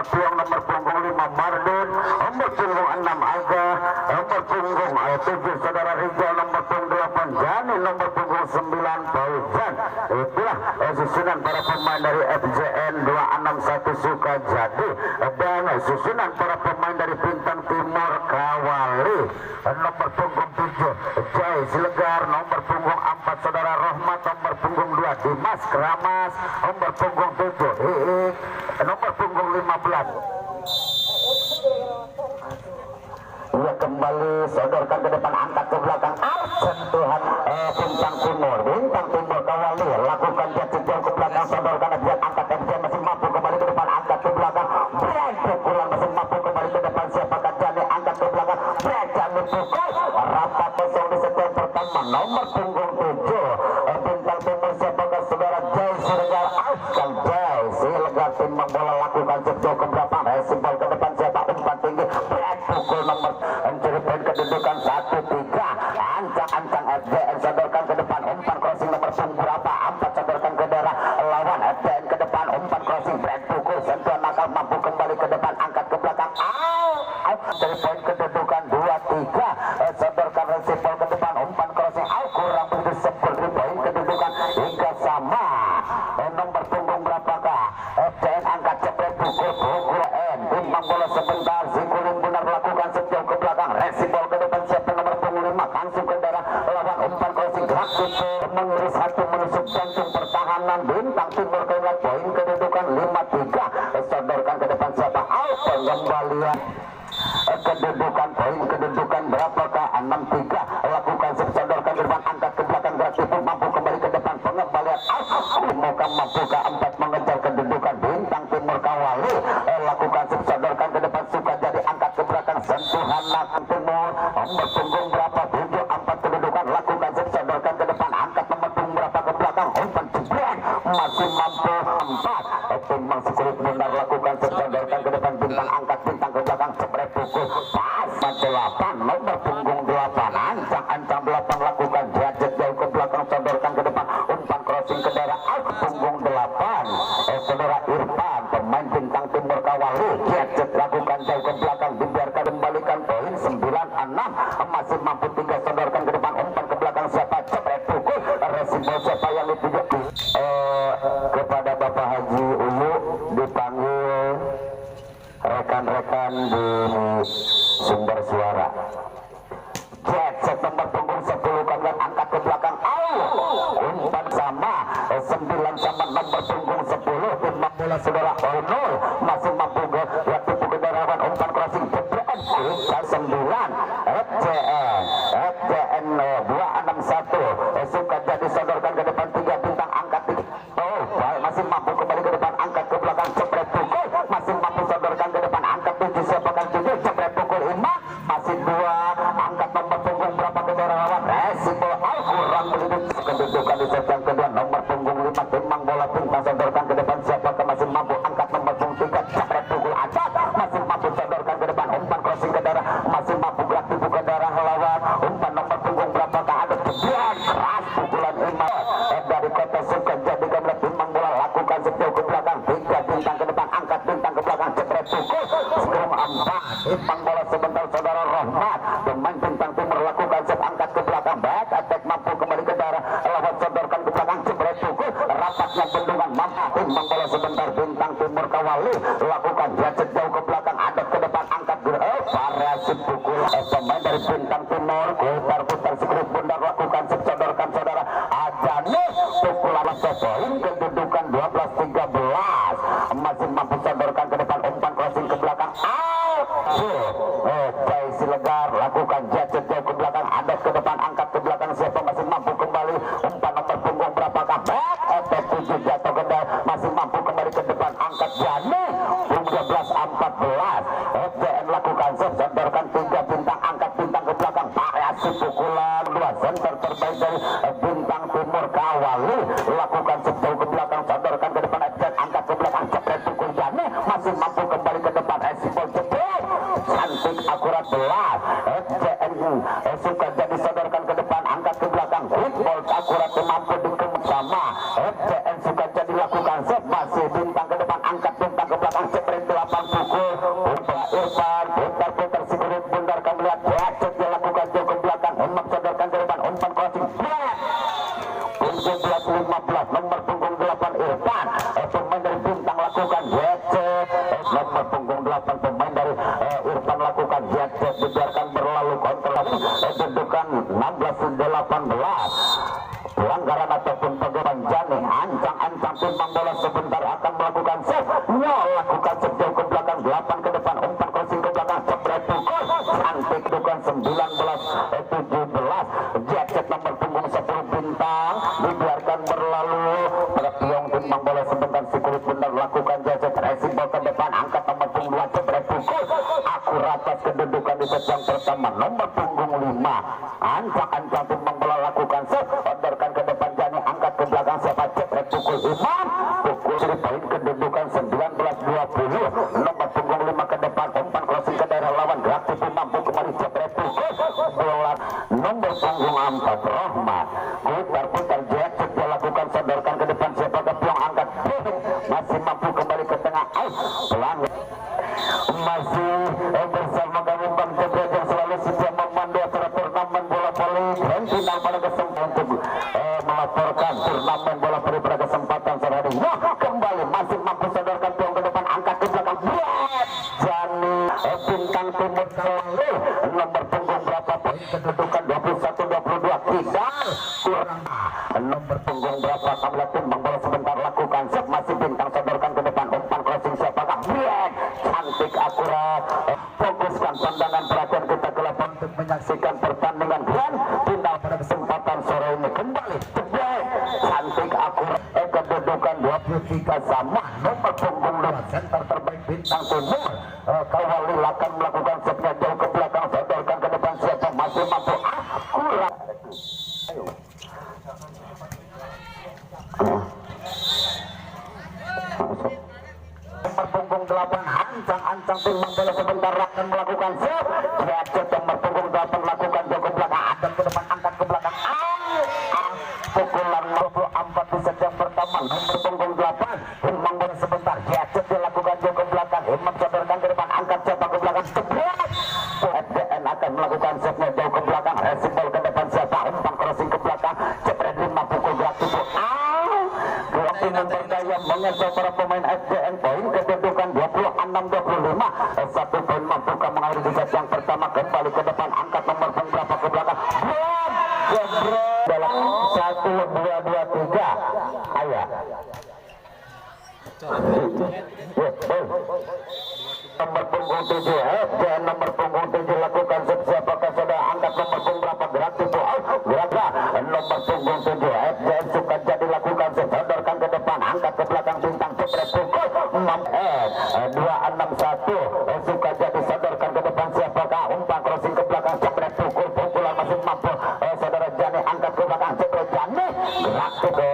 Piong, nomor punggung 5 Mardin, nomor punggung 6 Aga, nomor punggung 7 saudara Rizal, nomor punggung 8 Jani, nomor punggung 9 Fauzan. Itulah susunan para pemain dari FJN 261 Sukajadi, dan susunan para pemain dari Bintang Timur Kawali. Nomor punggung 7 Jai Silegar, nomor punggung 4 saudara Rohmat, nomor punggung 2 Dimas Keramas, nomor punggung 7 Iik, nomor punggung 15. Ia kembali sodorkan ke depan, angkat ke belakang, sentuhan Bintang Timur Kawali, lakukan dia sejauh ke belakang, sodorkan dia, angkat dia masih mampu kembali ke depan, angkat ke belakang, brand pukulan masih mampu kembali ke depan, siapakah Jani, angkat ke belakang, brand Jani pukul, rapat kosong di set pertama, nomor punggung 7 Bintang Timur, siapakah saudara Jai Siregar, akan Jai Siregar timbang bola, lakukan sejauh ke belakang, simbol ke depan, siapa umpan tinggi, brand pukul nomor mencuri poin kedudukan 1-3, ancang-ancang FJN sodorkan ke depan, umpan crossing nomor punggung berapa, 4 sodorkan ke daerah lawan, FJN ke depan, umpan crossing, brand pukul, sentuhan nakal, mampu kembali ke depan, angkat ke belakang, mencuri poin kedudukan 2-3, sodorkan resipol ke depan, umpan crossing, kurang begitu seperti poin kedudukan hingga sama. Nomor punggung berapakah, FJN angkat cepet pukul N, timbang bola sebentar, Zikuling benar lakukan sejauh ke belakang, resipol ke depan, siapa nomor punggung 5, langsung ke daerah lawan, umpan crossing, gerak mengiris hati, menusuk jantung pertahanan Bintang Timur, keluar poin kedudukan 5-3, sodorkan ke depan, siapa pengembalian kedudukan, poin kedudukan berapakah, 6-3, lakukan sodorkan ke depan, angkat ke belakang, gerak tipu, mampu kembali ke depan, pengembalian mampukah 4 mengejar kedudukan Bintang Timur Kawali, lakukan sodorkan ke depan, Sukajadi, angkat ke belakang, sentuhan Bintang Timur, nomor punggung berapa, 7-4 kedudukan, lakukan sodorkan ke depan, angkat nomor punggung berapa ke belakang, umpan jebret, masih mampu 4, timbang Sikuling benar lakukan sodorkan ke depan, Bintang angkat, Bintang ke belakang, jebret pukul, pas 8, nomor punggung 8, ancang-ancang 8, lakukan gadget jauh ke belakang, sodorkan ke depan, umpan crossing ke daerah punggung 8, saudara Irfan, pemain Bintang Timur Kawali, gadget lakukan jauh ke belakang, dibiarkan kembalikan, poin 9-6, masih mampu 3, sodorkan ke depan, umpan ke belakang, siapa, jebret pukul, resipol siapa yang dituju, kepada Bapak Haji Uyu dipanggil rekan-rekan di sumber suara. Gadget nomor punggung 10 kalian angkat ke belakang, umpan sama 9 sama nomor punggung 10, timbang bola saudara Onul, masih mampu waktu ke daerawan, umpan crossing jebret 9, FJN 261 Sukajadi, sodorkan ke depan, 3 Bintang angkat, baik, masih mampu kembali ke depan, angkat ke belakang, jebret pukul, masih mampu sodorkan ke depan, angkat 7, siapakan 7, jebret pukul 5, masih 2, angkat nomor punggung berapa ke daerah lawan, resipol kurang begitu kedudukan di set yang kedua, nomor punggung 5, timbang bola Bintang sodorkan ke depan, siapakah masih mampu, angkat nomor punggung 3, jebret pukul acak, masih mampu sodorkan ke depan, umpan crossing ke daerah, masih mampu gerak tipu ke daerah lawan, umpan nomor punggung berapakah, ada jebret keras, pukulan 5 dari kota Sukajadi, kemudian timbang bola lakukan sejauh ke belakang, 3 Bintang ke depan, angkat Bintang ke belakang, jebret pukul, sebelum 4, timbang bola sebentar saudara Rohmat, pemain Bintang Timur lakukan set, angkat ke belakang, back attack, mampu kembali ke daerah lawan, sodorkan ke belakang, jebret pukul, rapatnya bendungan, mampu timbang bola sebentar Bintang Timur Kawali, lakukan dia sejauh ke belakang, adap ke depan, angkat variasi pukul, pemain dari Bintang Timur putar-putar Sikuling benar lakukan set, sodorkan saudara Ajani, pukulan poin kedudukan 12-13, masih mampu sodorkan ke depan, umpan crossing ke belakang, Jai Silegar lakukan gadget jauh ke belakang, adap ke depan, angkat ke belakang, siapa masih mampu kembali, umpan nomor punggung berapakah, back attack 7, jatuh ke daerah, masih mampu kembali ke depan, angkat Jani, 13-14, FJN lakukan set, sodorkan 3 Bintang, angkat Bintang ke belakang, variasi pukulan 2, center terbaik dari Bintang Timur Kawali, lakukan set jauh ke belakang, sodorkan ke depan, FJN angkat ke belakang, jebret pukul Jani, masih mampu kembali ke depan, resipol jebret, cantik akurat belas, FJN Sukajadi, sodorkan ke depan, angkat ke belakang, quick ball akurat, mampu dikemuk sama, FJN Sukajadi lakukan set, masih Bintang ke depan, angkat Bintang ke belakang, jebret 8, 8 pukul umpan Irfan putar-putar si kulit bundarkan melihat gadget dilakukan jauh ke belakang umpan sodorkan ke depan umpan crossing punggung 15 nomor punggung 8 Irfan pemain dari Bintang lakukan gadget nomor punggung 8 pemain dari Irfan lakukan gadget dibiarkan berlalu kontrol dudukan 16-18 pelanggaran ataupun pegangan Jani ancang-ancang timbang bola sebentar akan melakukan save lakukan save jauh ke belakang 8 ke depan umpan crossing ke belakang jebret pukul cantik dudukan 19-17 gadget nomor punggung 10 Bintang dibiarkan berlalu pada piong timbang bola sebentar si kulit benar lakukan gadget racing ball ke depan angkat nomor punggung 2 jebret pukul akurat atas kedudukan di set yang pertama nomor punggung 5 ancang-ancang timbang bola lakukan save orderkan ke depan Jani angkat ke belakang siapa jebret pukul Imam pukul 3 poin kedudukan 19-20 nomor punggung 5 ke depan umpan crossing ke daerah lawan gerak tipu mampu kembali jebret pukul bola nomor punggung 4 Rahmat putar-putar gadget dia lakukan sodorkan ke depan siapa ke piong angkat masih mampu kembali ke tengah pelanggar masih bersama kami Bang Jebret yang selalu setia memandu acara turnamen bola voli grand final pada kesempatan untuk melaporkan turnamen bola voli pada kesempatan sore hari. Kembali masih mampu sodorkan piong ke depan angkat ke belakang Jani Bintang Timur Kawali nomor punggung berapa poin kedudukan 21-22 tidak kurang nomor punggung berapa kamera timbang bola sebentar lakukan save masih Bintang sodorkan ke depan umpan crossing siapakah cantik akurat fokuskan pandangan perhatian kita ke lapangan untuk menyaksikan pertandingan grand final pada kesempatan sore ini kembali jebret cantik akurat kedudukan 23 sama nomor punggung 2 center terbaik Bintang Timur Kawali akan melakukan setnya jauh ke belakang sodorkan ke depan siapa masih mampu akurat nomor punggung 8 ancang-ancang timbang bola sebentar akan melakukan save gadget nomor punggung 8 lakukan jauh ke belakang adap ke depan angkat ke belakang pukulan 24 di set yang pertama nomor punggung 8 timbang bola sebentar gadget dilakukan jauh ke belakang Imam sodorkan ke depan angkat siapa ke belakang jebret FDN akan melakukan save-nya jauh ke belakang racing ball ke depan siapa umpan crossing ke belakang jebret 5 pukul gerak itu gerak ini berdaya mengejar para pemain FDN poin kedudukan 26-25 satu poin mampukah mengakhiri di set yang pertama kembali ke depan angkat nomor punggung berapa ke belakang jebret dalam 1-2-2-3 ayah nomor punggung 7 FDN nomor punggung 7 lakukan set siapakah sudah angkat nomor punggung berapa gerak tipu geraklah nomor punggung 7 FDN suka jadi lakukan set sodorkan ke depan angkat ke belakang Bintang jebret pukul 261 suka jadi sodorkan ke depan siapakah umpan crossing ke belakang jebret pukul pukulan masih mampu saudara Jani angkat ke belakang jebret Jani gerak ke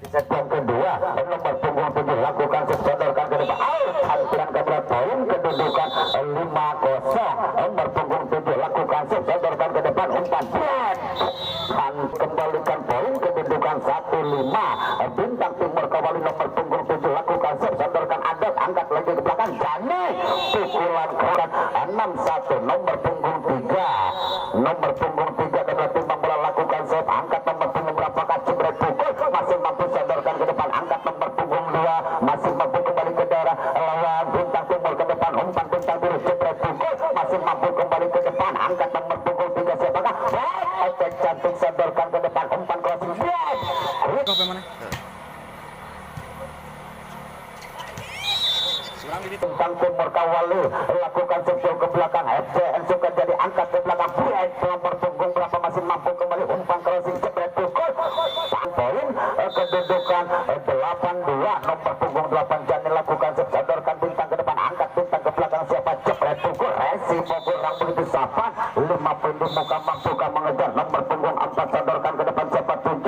set yang kedua nomor punggung 7 lakukan set sodorkan ke depan hantian ke berat poin kedudukan 5-0 nomor punggung 7 lakukan set sodorkan ke depan umpan kembalikan poin kedudukan 1-5 Bintang Timur Kawali nomor punggung 7 lakukan set sodorkan adat angkat lagi ke belakang Jani pukulan kerat 6-1 nomor punggung 3 nomor punggung 3 kedua timbang bola lakukan set angkat nomor punggung berapa jebret pukul masih mampu sodorkan ke depan angkat nomor punggung 2 masih mampu kembali ke daerah lawan Bintang Timur ke depan umpan Bintang Timur jebret pukul masih mampu kembali ke depan angkat nomor punggung 3 siapakah efek cantik sodorkan ke depan umpan crossing Bintang Timur Kawali lakukan sejauh ke belakang FDN suka jadi angkat ke belakang nomor punggung berapa masih mampu kembali umpan crossing jebret pukul poin kedudukan 8-2 nomor punggung 8 Jani lakukan sodorkan Bintang ke depan angkat Bintang ke belakang siapa jebret pukul resiko kurang begitu sapan 5 poin di muka mampukah mengejar nomor punggung 4 sodorkan ke depan siapa 7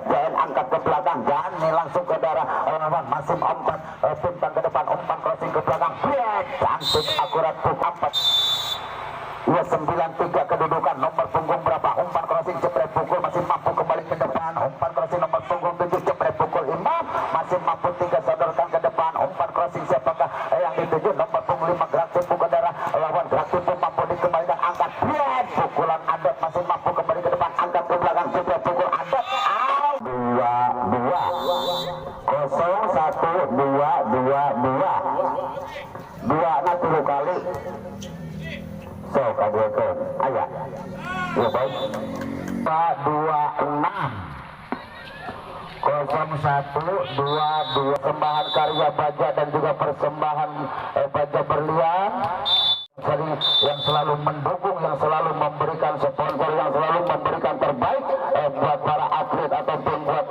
FDN angkat ke belakang Jani langsung ke daerah lawan masih 4 Bintang ke depan umpan crossing ke belakang cantik akurat pukul 4 93 kedudukan nomor punggung berapa umpan crossing jebret pukul masih mampu kembali ke depan umpan crossing nomor punggung 7 jebret pukul Imam masih mampu 3 sodorkan ke depan umpan crossing siapakah yang dituju nomor punggung 5 gerak tipu ke darah lawan gerak tipu mampu dikembalikan angkat pukulan adat masih mampu kembali ke depan angkat ke belakang juga pukul adat 2-2 na 3 kali so kaduakeun aya ya baik 2-6 0122 persembahan karya baja dan juga persembahan baja berlian yang selalu mendukung, yang selalu memberikan sponsor, yang selalu memberikan terbaik buat para atlet ataupun buat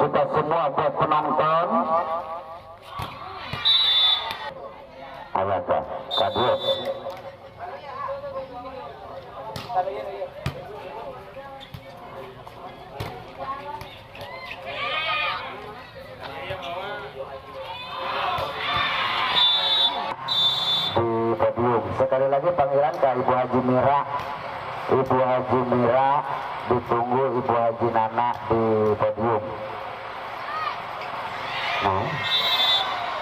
kita semua, buat penonton. Ayat kedua. Podium. Sekali lagi panggilan ke Ibu Haji Mira. Ibu Haji Mira ditunggu Ibu Haji Nana di podium. Nah,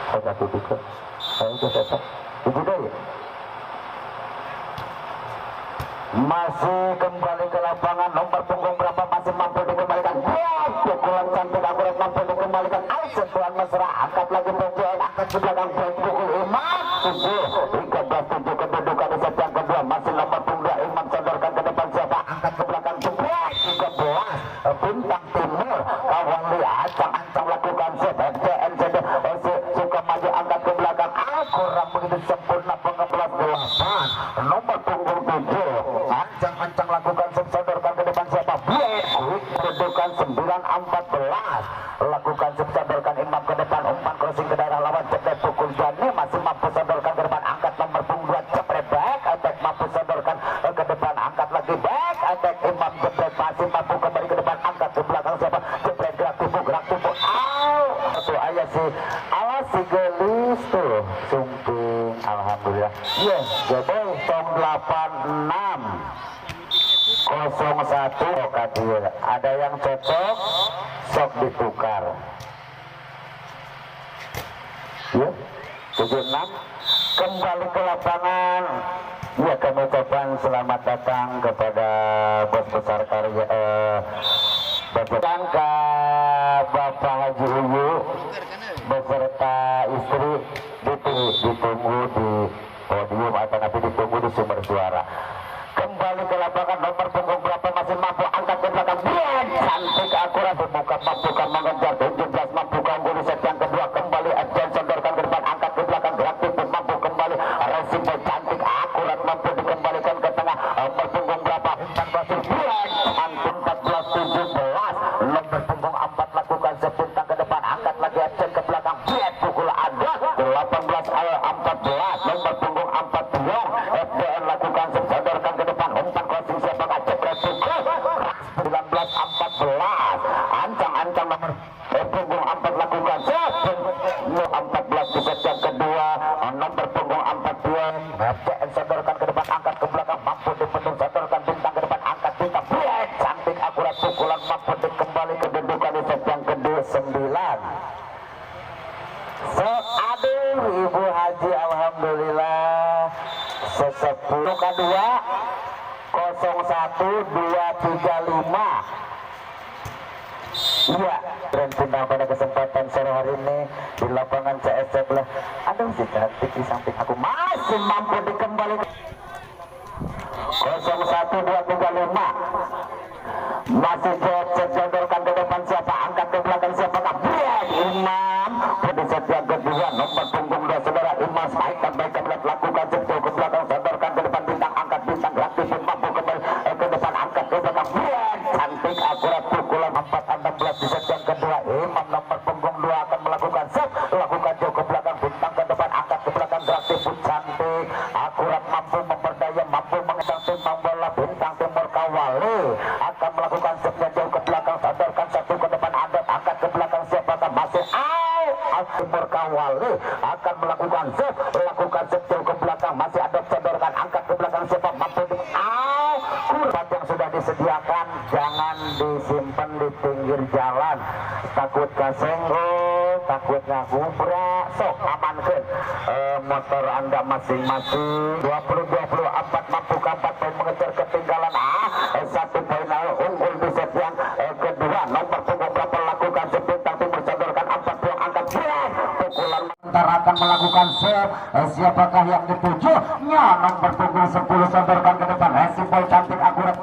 saya tutup ke. Saya itu tetap. Ibu deh. Masih kembali ke lapangan nomor punggung berapa masih mampu dikembalikan. Pukulan cantik akurat mampu dikembalikan. Sentuhan mesra angkat lagi punggung angkat ke belakang pukul Imam 13-7 kedudukan di set yang kedua masih nomor punggung Imam sodorkan ke depan siapa angkat ke belakang 13 bintang timur kawali ancang-ancang lakukan set FCNCD suka maju angkat ke belakang kurang begitu sempurna pengebelas 8 nomor punggung 7 ancang-ancang lakukan set sodorkan ke depan siapa kedudukan 9-14 lakukan set sodorkan Imam ke depan umpan crossing ke daerah lawan cepet pukul Jani masih mampu sodorkan ke depan angkat nomor punggung 2 cepet back attack mampu sodorkan ke depan angkat lagi back attack Imam cepet masih mampu kembali ke depan angkat ke belakang siapa cepet gerak tipu tuh ayah si alas si gelis tuh sumping alhamdulillah yes jadi tong 86 01 kadir ada yang cocok sok ditukar ya 76 kembali ke lapangan ya kami ucapkan selamat datang kepada bos besar karya dan ke Bapak Haji Uyu beserta istri ditunggu di podium atau nanti ditunggu di sumber suara. Kembali ke lapangan nomor punggung berapa masih mampu angkat ke belakang cantik akurat membuka mampukan mengejar 17 mampu unggul di set yang kedua kembali Adjan sodorkan ke depan angkat ke belakang gerak tipu mampu kembali resiko cantik akurat mampu dikembalikan ke tengah nomor punggung berapa umpan pasir cantik 14-17 nomor punggung 4 lakukan sepintang ke depan angkat lagi Adjan ke belakang pukul ada 18-14 nomor punggung 4 Tiong FDN lakukan sodorkan ke depan umpan crossing siapa ngacek resiko 19-14 ancang-ancang nomor punggung 4 lakukan 14 di set yang kedua nomor punggung 4 Tiong FDN sodorkan ke depan angkat ke belakang mampu dipenuh sodorkan bintang ke depan angkat bintang cantik akurat pukulan mampu dikembali kedudukan di set yang kedua 9 aduh Ibu Haji alhamdulillah sesepuluh kedua 01235 iya dan tundang pada kesempatan sore hari ini di lapangan CS sebelah aduh si cantik di samping aku masih mampu dikembalikan 01235 masih sodorkan ke depan siapa angkat ke belakang siapa Imam pada set yang kedua nomor punggung 2 saudara Imam baikkan lakukan jauh ke belakang sodorkan ke depan bintang angkat bintang gerak tipu mampu kembali ke depan angkat ke belakang cantik akurat pukulan 4-16 di set yang kedua Imam nomor punggung 2 akan melakukan set lakukan jauh ke belakang bintang ke depan angkat ke belakang gerak tipu cantik akurat mampu memperdaya mampu mengejar timbang bola bintang timur kawali akan melakukan setnya jauh ke belakang sodorkan satu ke depan adat angkat ke belakang siapakah masih timur kawali akan melakukan set jauh ke belakang masih ada sodorkan angkat ke belakang siapa mampu kurban yang sudah disediakan jangan disimpan di pinggir jalan takut kesenggol takut ngagubrak sok amankan motor Anda masing-masing. 20-24 mampu keempat poin mengejar ketinggalan. Satu poin unggul di set yang kedua. Nomor punggung berapa lakukan sepintang timur sodorkan 4 buang angkat break. Pukulan Ntar akan melakukan set. Siapakah yang dituju? Nomor punggung 10 sodorkan ke depan. Resipol cantik akurat.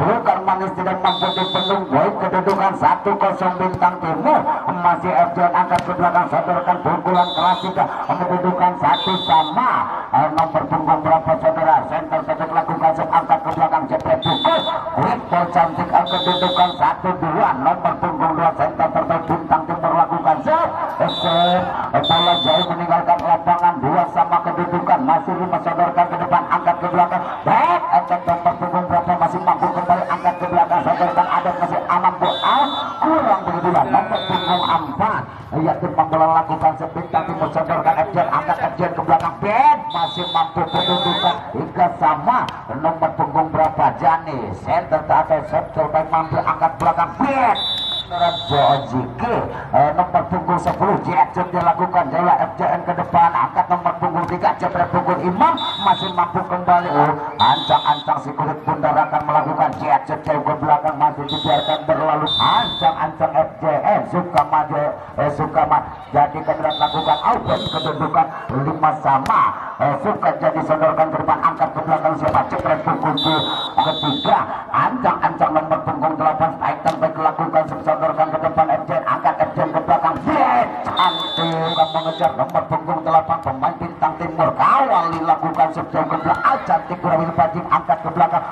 Bukan manis tidak mampu dipendung. Poin kedudukan 1-0 bintang timur. Masih FJN angkat ke belakang sodorkan pukulan klasik. Kedudukan 1-1. Nomor punggung berapa saudara? Center tetap lakukan set angkat ke belakang jepret pukul. Resipol cantik kedudukan 1-2. Nomor punggung 2 center terbaik bintang timur lakukan set. Bola jauh meninggalkan lapangan 2-2 kedudukan. Masih 5 sodorkan ke depan angkat ke belakang. Back attack nomor punggung berapa masih mampu kembali angkat ke belakang sodorkan adat masih aman bola kurang begitu. Nomor punggung 4 yakin bola lakukan sebintang timur sodorkan FJ angkat FJ ke belakang. Back masih mampu kedudukan 3-3. Nomor punggung berapa Jani center atau set terbaik mampu angkat belakang. Back Bojiki nomor punggung 10 Jetset dilakukan Jaya FJN ke depan angkat nomor punggung 3 jepret punggung Imam masih mampu kembali. Ancang-ancang si kulit bundar akan melakukan Jetset jauh ke belakang masih dibiarkan berlalu. Ancang-ancang FJN Sukama jadi kemudian lakukan out kedudukan 5-5. Suka jadi sodorkan ke depan angkat ke belakang siapa jepret punggung ketiga. Ancang-ancang nomor punggung 8 Titan baik lakukan sodorkan ke depan FJN angkat FJN ke belakang. Cantik mengejar nomor punggung 8 pemain bintang timur kawal dilakukan sejauh ke belakang. Cantik Kurawil Pajing angkat ke belakang.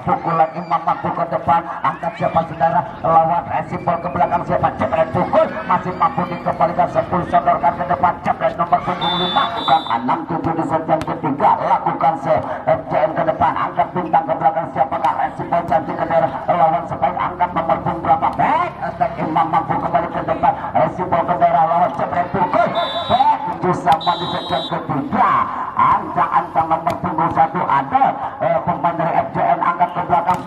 Pukulan Imam mampu ke depan angkat siapa saudara lawan resipol ke belakang siapa jepret pukul masih mampu dikembalikan 10 sodorkan ke depan jepret nomor punggung 5 bukan 6-7 di set yang ketiga lakukan FJN ke depan angkat bintang ke belakang siapakah resipol cantik ke daerah lawan sebaik angkat nomor punggung berapa back attack Imam mampu kembali ke depan resipol ke daerah lawan jepret pukul back itu sama di set yang ketiga. Ancang-ancang nomor punggung 1 ada pemain dari FJN angkat ke belakang.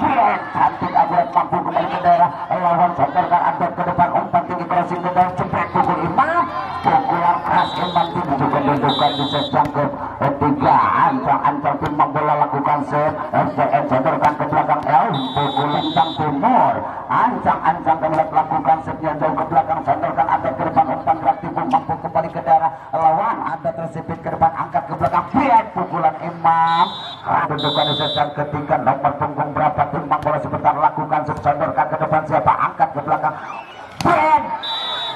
Cantik akurat mampu kembali ke daerah lawan sodorkan ada ke depan umpan tinggi crossing ke daerah jepret pukul Imam pukulan keras Imam tinggi juga kedudukan di set yang ketiga. Ancang-ancang tim bola lakukan set FJN sodorkan ke belakang pukulan bintang timur. Ancang-ancang kemudian lakukan setnya jauh ke belakang sodorkan ada ke depan umpan gerak timbul mampu kembali ke daerah lawan ada tersipit ke depan angkat ke belakang. Pukulan Imam kedudukan di set yang ketiga. Nomor punggung berapa timbang bola sebentar lakukan sodorkan ke depan siapa angkat ke belakang.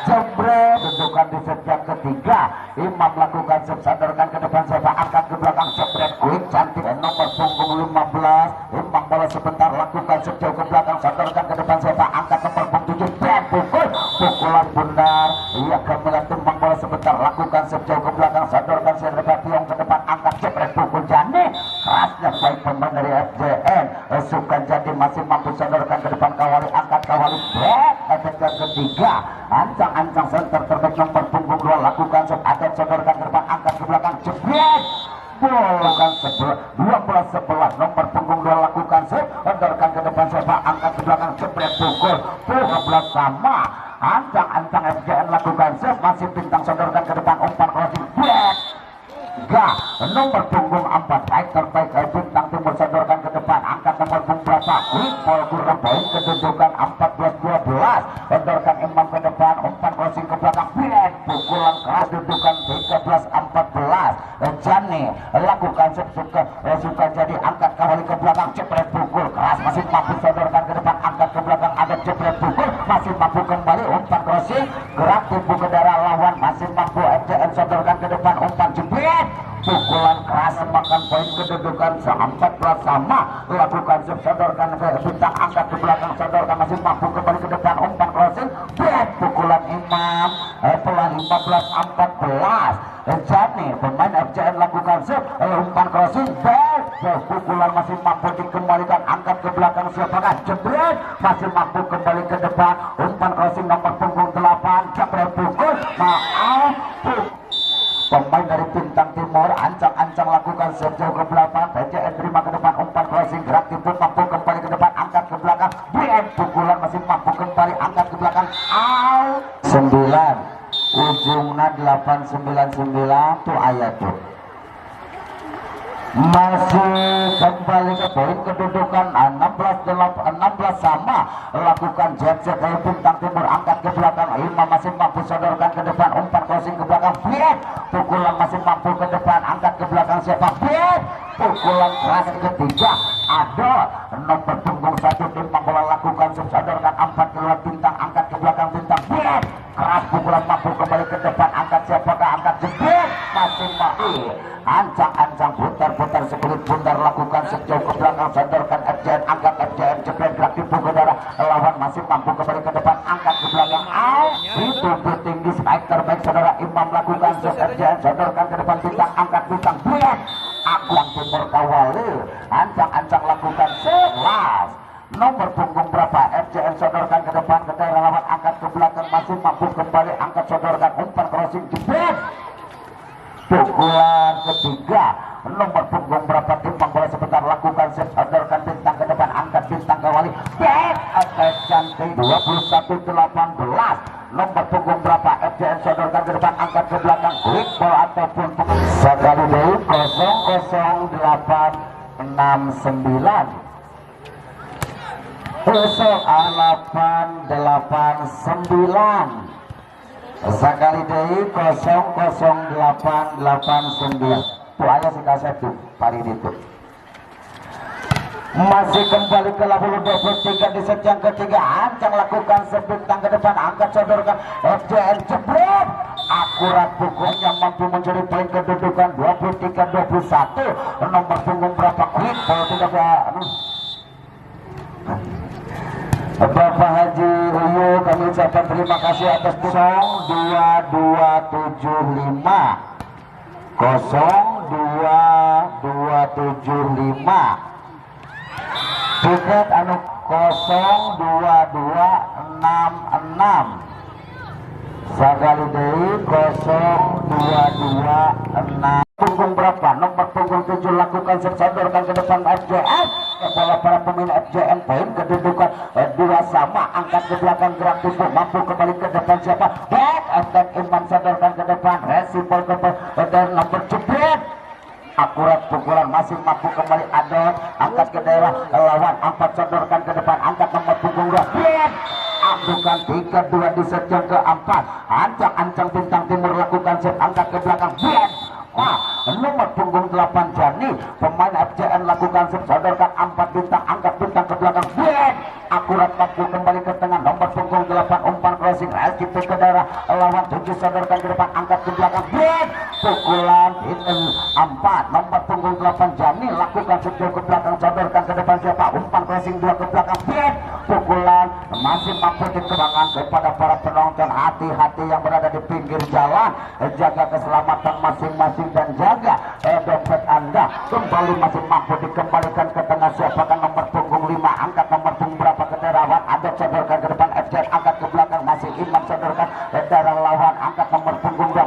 Jebret kedudukan di set yang ketiga. Imam lakukan sodorkan ke depan siapa angkat ke belakang jebret quick cantik nomor punggung 15 Imam bola sebentar lakukan sejauh ke belakang sodorkan ke depan siapa angkat nomor punggung 7 pukulan bundar ia kemudian timbang bola sebentar lakukan sejauh ke belakang sodorkan siapa tiong ke depan angkat jebret pukul Jani kerasnya baik pemain dari FJN suka jadi masih mampu sodorkan ke depan kawali angkat kawali back efek yang ketiga. Ancang-ancang center terbaik nomor punggung 2 lakukan akan sodorkan ke depan angkat ke belakang jebret bukan 12-11 nomor punggung 2 lakukan sodorkan ke depan siapa angkat ke belakang jebret pukul 12 sama. Ancang-ancang FJN lakukan masih bintang sodorkan ke depan umpan crossing back nomor punggung 4 baik terbaik bintang timur sodorkan ke depan angkat nomor punggung berapa Wipol kurang baik kedudukan 14-12 sodorkan Imam ke depan umpan crossing ke belakang back pukulan keras kedudukan 13-14 Jani lakukan suka jadi angkat kembali ke belakang jepret pukul keras masih mampu sodorkan ke depan angkat ke belakang ada jepret pukul masih mampu kembali umpan crossing gerak timbul ke daerah lawan masih mampu FJN sodorkan ke depan umpan jepret pukulan keras makan poin kedudukan 14 sama lakukan sodorkan ke bintang angkat ke belakang sodorkan masih mampu kembali ke depan umpan crossing back pukulan Imam pelan 15-14 Jani pemain FJN lakukan umpan crossing back pukulan masih mampu dikembalikan angkat ke belakang siapakah jebret masih mampu kembali ke depan umpan crossing nomor punggung 8 jebret pukul pemain dari bintang timur ancang-ancang lakukan sejauh ke belakang FJN terima ke depan umpan crossing gerak timbul mampu kembali ke depan angkat ke belakang BM pukulan masih mampu kembali angkat ke belakang 9 ujungnya 899 tuh ayat tuh. Masih kembali ke poin kedudukan 16 sama, lakukan jet dari bintang timur, angkat ke belakang, Imam masih mampu sodorkan ke depan, umpan crossing ke belakang, Biet pukulan masih mampu ke depan, angkat ke belakang, siapa? Biet pukulan keras ketiga, ada nomor punggung 1 timbang bola, lakukan sodorkan, 4 keluar bintang, angkat ke belakang bintang, Biet keras pukulan mampu kembali ke depan, angkat siapakah? Angkat jebret masih mampu, ancang-ancang putar-putar sekulit bundar, lakukan sejauh ke belakang, sodorkan FJN, angkat FJN, jebret gerak tipu ke darah, lawan masih mampu kembali ke depan, angkat ke belakang, itu tinggi strike terbaik saudara Imam, lakukan FJN, sodorkan ke depan bintang, angkat bintang, buat Agung Timur Kawali, ancang-ancang lakukan 11 nomor punggung berapa? FJN sodorkan ke depan ke daerah lawan, angkat ke belakang, masih mampu kembali, angkat sodorkan, umpan crossing, jebret pukulan ketiga, nomor punggung berapa? Timbang bola sebentar, lakukan set, sodorkan bintang ke depan, angkat bintang kembali, back attack cantik 21-18, nomor punggung berapa? FJN sodorkan ke depan, angkat ke belakang, quick ball ataupun sekali dulu 00869 889 sekali deui 00889 tuh aja si kaset tuh pari itu masih kembali ke level 23 di set yang ketiga, ancang lakukan sebintang ke depan, angkat sodorkan FJN, jebret akurat pukulnya mampu mencuri poin kedudukan 23-21, nomor punggung berapa? Quick ball tidak ada Bapak Haji Uyu, kami ucapkan terima kasih atas 02275 tiket anu 02266 sekali deui 02266 punggung berapa? Nomor punggung 7, lakukan sodorkan ke depan FJN, bola para pemain FJN, poin kedudukan 2 sama, angkat ke belakang, gerak tipu, mampu kembali ke depan, siapa? Back attack Imam sodorkan ke depan, resipol ke dan nomor jebret akurat pukulan masih mampu kembali, Adot angkat ke daerah lawan, 4 sodorkan ke depan, angkat nomor punggung 2, Biet ambukan 3-2 di set yang keempat, ancang-ancang bintang timur, lakukan set, angkat ke belakang, Biet nomor punggung 8 Jani, pemain FJN, lakukan set, sodorkan 4 bintang, angkat bintang ke belakang, Biet akurat mampu kembali ke tengah, nomor punggung 8 umpan crossing, LKP ke daerah lawan, 7 sodorkan ke depan, angkat ke belakang, Biet pukulan 4 nomor punggung 8 Jani, lakukan sejauh ke belakang, sodorkan ke depan, siapa? Umpan crossing 2 ke belakang, Biet pukulan masih mampu dikembangkan kepada para penonton, hati-hati yang berada di pinggir jalan, jaga keselamatan masing-masing dan jaga dompet Anda, kembali masih mampu dikembalikan ke tengah, siapakah? Nomor punggung 5, angkat nomor punggung berapa ke daerah, ada sodorkan ke depan FJ, angkat ke belakang, masih Imam sodorkan ke daerah lawan, angkat nomor punggung 2,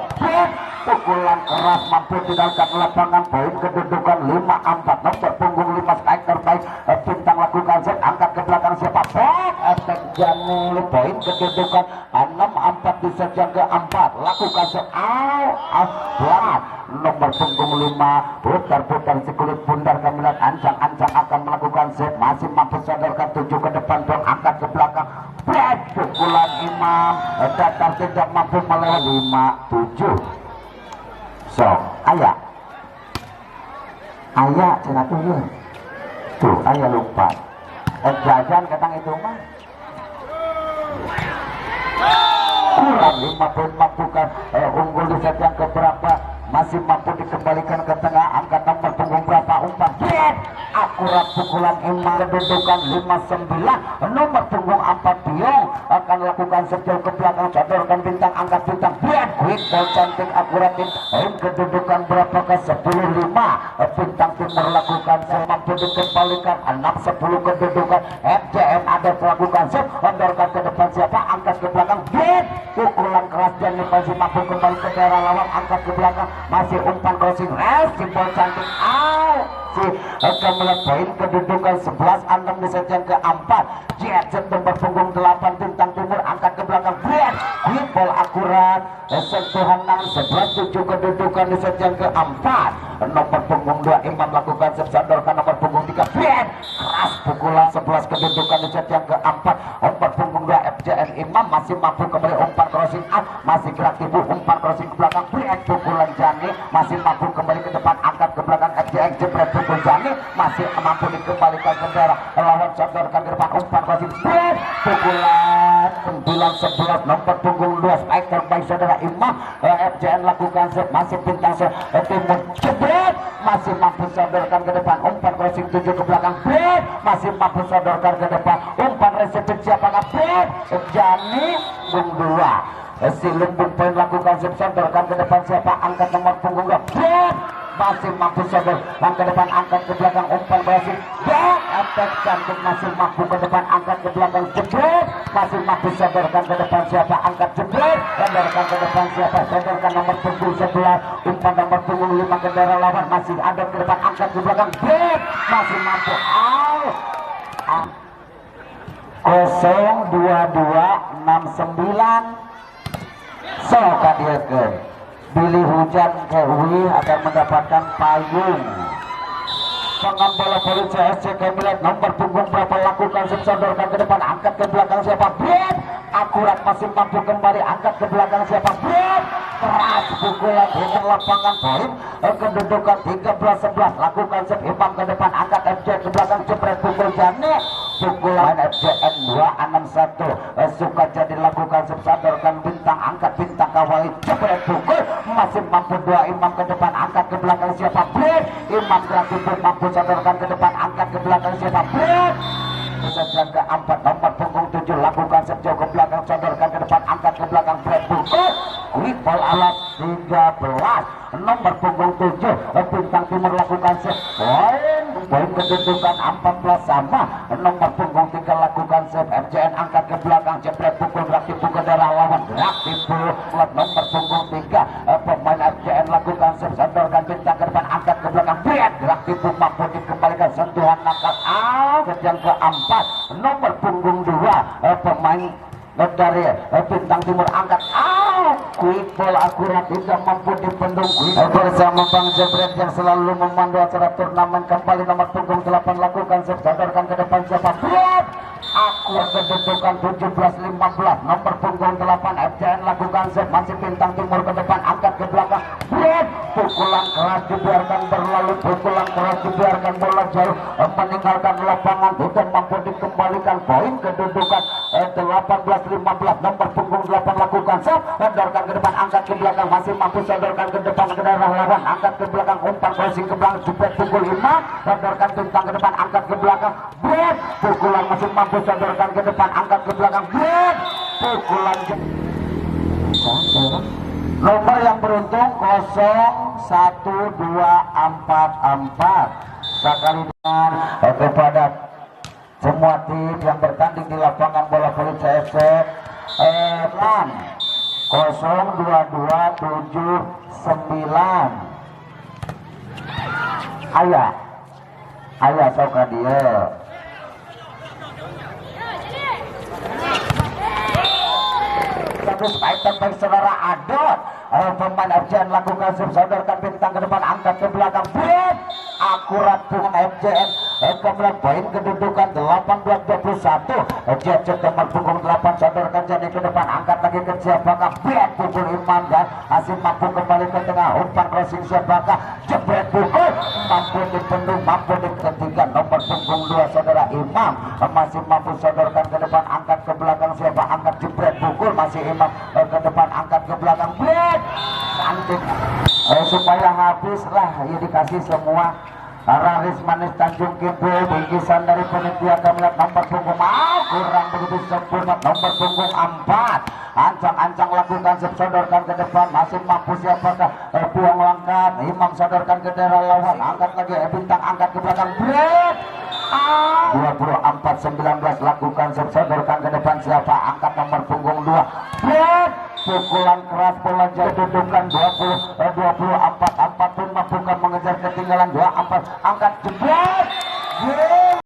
pukulan keras mampu tinggalkan lapangan, poin kedudukan 5-4, nomor punggung 5 strike terbaik bintang, lakukan set, angkat ke belakang, siapa? Back attack Janul, poin kedudukan 6-4 di set yang keempat, lakukan set, nomor punggung 5 putar-putar sekulit bundar, kami lihat ancang-ancang akan melakukan set, masih mampu sodorkan 7 ke depan, dong angkat ke belakang, Back pukulan Imam datar tidak mampu melewati 5-7. So, ayah cina tuh ayah lupa jajan ketang itu mah kurang 5 poin, mampukan unggul di set yang keberapa, masih mampu dikembalikan ke tengah, angkat nomor punggung berapa, umpan Biet akurat pukulan Imam, kedudukan 5-9, nomor punggung 4 Biong akan lakukan sejauh ke belakang, sodorkan bintang, angkat bintang, Biet quick ball cantik akuratin kedudukan berapa ke 10-5 bintang timur lakukan mampu dikembalikan 6-10 kedudukan FJN ada melakukan set ondorkan ke depan siapa angkat ke belakang hit pukulan keras dan masih mampu kembali ke daerah lawan angkat ke belakang masih umpan crossing si ball cantik out si kemudian poin kedudukan 11-6 di set yang keempat jet nomor punggung 8 bintang timur angkat ke belakang quick ball akurat sentuhan 6-11-7 kedudukan di set yang keempat nomor punggung 2 Imam lakukan sandorkan nomor punggung 3 keras pukulan 11 kedudukan di set yang keempat nomor punggung 2 FJN Imam masih mampu kembali umpan crossing out masih gerak tipu umpan crossing ke belakang pukulan Jani masih mampu kembali ke depan angkat ke belakang FJN jepret pukul Jani masih mampu dikembalikan ke daerah lawan sandorkan ke depan umpan crossing pukulan 9-11 nomor punggung 2 striker baik saudara Imam FJN lakukan set masih bintang timur jebret masih mampu sodorkan ke depan umpan crossing 7 ke belakang masih mampu sodorkan ke depan umpan resepsi siapa kapten Jani bung 2 si lumbung poin lakukan set sodorkan ke depan siapa angkat nomor punggung 2 masih mampu sodorkan ke depan angkat ke belakang umpan crossing efek cantik masih mampu ke depan angkat ke belakang jebret masih mampu sodorkan ke depan siapa angkat jebret sodorkan ke depan siapa sodorkan nomor punggung 11 umpan nomor punggung 5 ke daerah lawan masih ada ke depan angkat ke belakang jebret masih mampu out 0-22-69 soka dia ke Billy Hujan Kewi akan mendapatkan payung pengambil bola voli CSC Kemilet nomor punggung berapa lakukan sodorkan ke depan angkat ke belakang siapa akurat masih mampu kembali angkat ke belakang siapa keras pukulan dengan lapangan poin kedudukan 13-11 lakukan set Imam ke depan angkat FJ ke belakang jepret pukul Jani pukulan FJN 2-6-1 suka jadi lakukan set sodorkan bintang angkat bintang kawali jepret pukul masih mampu 2 Imam ke depan angkat ke belakang siapa Imam gratis mampu sodorkan ke depan angkat ke belakang siapa sejak keempat nomor punggung 7 lakukan sejauh ke belakang sodorkan ke depan angkat ke belakang pukul quick ball alat 13 nomor punggung 7 bintang timur lakukan set poin kedudukan 14 sama nomor punggung 3 lakukan set FJN angkat ke belakang jepret pukul gerak tipu ke daerah lawan gerak tipu nomor punggung 3 pemain FJN lakukan set sodorkan bintang ke depan angkat ke belakang gerak tipu mampu dikembalikan sentuhan nakal out yang keempat nomor punggung 2 pemain dari bintang timur angkat quick ball akurat tidak mampu dipendung bersama Bang Jebret yang selalu memandu acara turnamen kembali nomor punggung 8 lakukan sodorkan ke depan siapa akurat kedudukan 17-15 nomor punggung 8 FJN lakukan set masih bintang timur ke depan angkat ke belakang pukulan keras dibiarkan berlalu pukulan keras dibiarkan bola jauh meninggalkan lapangan tidak mampu dikembalikan poin kedudukan 18-15 nomor punggung 8 lakukan set sodorkan ke depan angkat ke belakang masih mampu sodorkan ke depan ke daerah lawan angkat ke belakang umpan crossing ke belakang jepret pukul 5 sodorkan bintang ke depan angkat ke belakang pukulan masih mampu sodorkan ke depan angkat ke belakang pukulan nomor yang beruntung 01244 sekali dengan kepada semua tim yang bertanding di lapangan bola voli CFC 0-22-79 ayah soka dia bagus baik saudara Adot pemain FJN lakukan sodorkan bintang ke depan angkat ke belakang akurat dengan FJN kemudian poin kedudukan 18-21 jejak nomor punggung 8 sodorkan jadi ke depan angkat lagi ke siapakah pukul Imam dan masih mampu kembali ke tengah umpan crossing siapakah jebret pukul mampu dipendung mampu diketikan nomor punggung 2 saudara Imam masih mampu sodorkan ke depan angkat ke belakang siapa angkat jebret pukul masih Imam ke depan angkat ke belakang cantik supaya habis lah ya dikasih semua Raris Manis Tanjung Kidul, bingkisan dari penitia kami lihat nomor punggung kurang begitu sempurna, nomor punggung 4. Ancang-ancang lakukan sodorkan ke depan, masih mampu siapakah? Buang langkat, Imam sodorkan ke daerah lawan, angkat lagi, bintang angkat ke belakang, break. 24-19 lakukan sodorkan ke depan, siapa? Angkat nomor punggung 2, break. Pukulan keras bola jatuhkan 24 4 pun mampukan mengejar ketinggalan 24, angkat jebret.